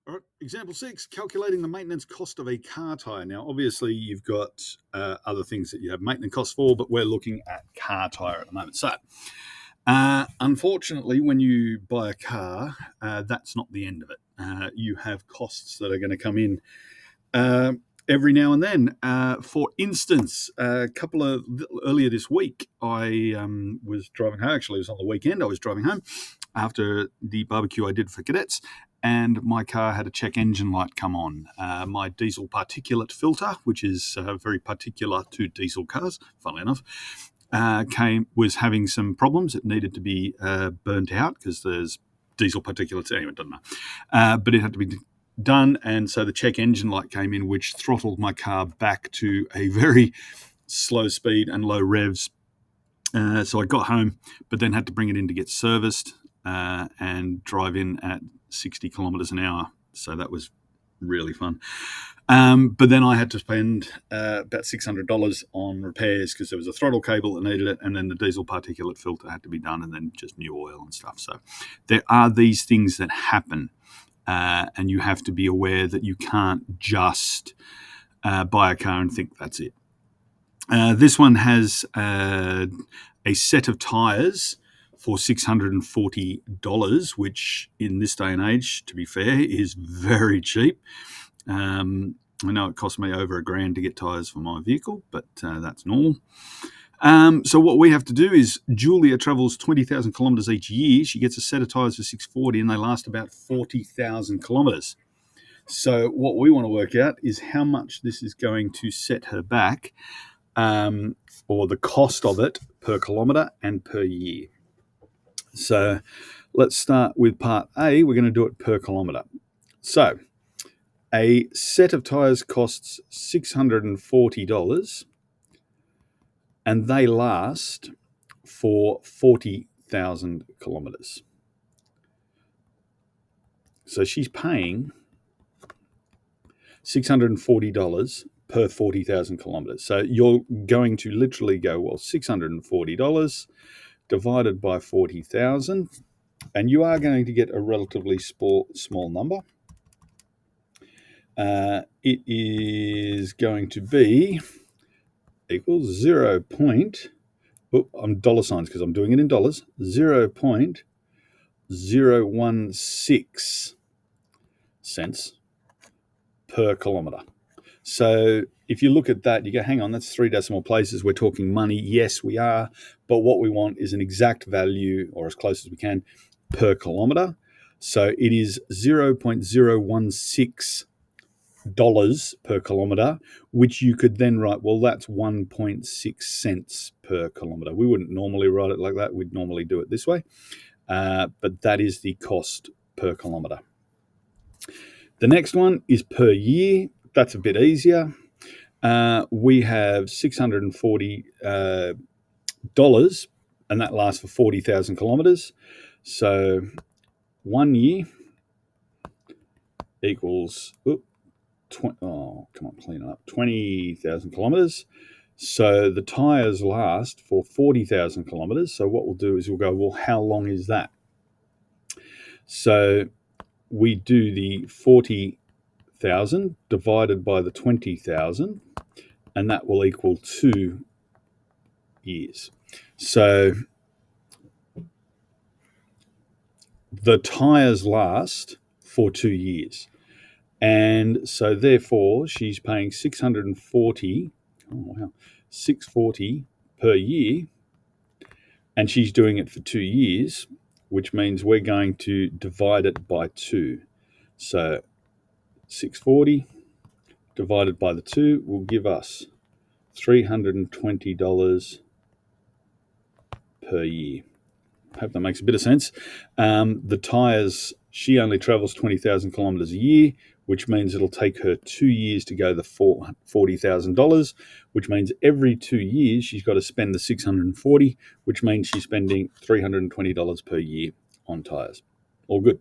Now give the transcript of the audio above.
All right, example 6, calculating the maintenance cost of a car tyre. Now, obviously, you've got other things that you have maintenance costs for, but we're looking at car tyre at the moment. So, unfortunately, when you buy a car, that's not the end of it. You have costs that are going to come in every now and then. For instance, earlier this week, I was driving home. Actually, it was on the weekend. I was driving home after the barbecue I did for cadets, and my car had a check engine light come on. My diesel particulate filter, which is very particular to diesel cars, funnily enough, was having some problems. It needed to be burnt out because there's diesel particulates. Anyway, it doesn't matter. But it had to be done, and so the check engine light came in, which throttled my car back to a very slow speed and low revs. So I got home, but then had to bring it in to get serviced and drive in at 60 kilometres an hour. So that was really fun. But then I had to spend about $600 on repairs because there was a throttle cable that needed it, and then the diesel particulate filter had to be done, and then just new oil and stuff. So there are these things that happen, and you have to be aware that you can't just buy a car and think that's it. This one has a set of tyres for $640, which in this day and age, to be fair, is very cheap. I know it cost me over $1,000 to get tyres for my vehicle, but that's normal. So what we have to do is Julia travels 20,000 kilometres each year. She gets a set of tyres for $640, and they last about 40,000 kilometres. So what we want to work out is how much this is going to set her back, or the cost of it per kilometre and per year. So let's start with part A. We're going to do it per kilometre. So a set of tyres costs $640, and they last for 40,000 kilometres. So she's paying $640 per 40,000 kilometres. So you're going to literally go, well, $640 divided by 40,000, and you are going to get a relatively small number. It is going to be equals 0. I'm dollar signs because I'm doing it in dollars. 0.016 cents per kilometre. So if you look at that, you go, hang on, that's 3 decimal places. We're talking money. Yes, we are. But what we want is an exact value, or as close as we can, per kilometre. So it is 0.016 dollars per kilometre, which you could then write, well, that's 1.6 cents per kilometre. We wouldn't normally write it like that. We'd normally do it this way. But that is the cost per kilometre. The next one is per year. That's a bit easier. We have $640, and that lasts for 40,000 kilometres. So 1 year equals 20,000 kilometres. So the tyres last for 40,000 kilometres. So what we'll do is we'll go, well, how long is that? So we do the 40,000 divided by the 20,000, and that will equal 2 years. So the tyres last for 2 years. And so therefore she's paying $640 per year, and she's doing it for 2 years, which means we're going to divide it by 2. So 640 divided by the 2 will give us $320 per year. Hope that makes a bit of sense. The tyres, she only travels 20,000 kilometres a year, which means it'll take her 2 years to go the $40,000, which means every 2 years she's got to spend the $640, which means she's spending $320 per year on tyres. All good.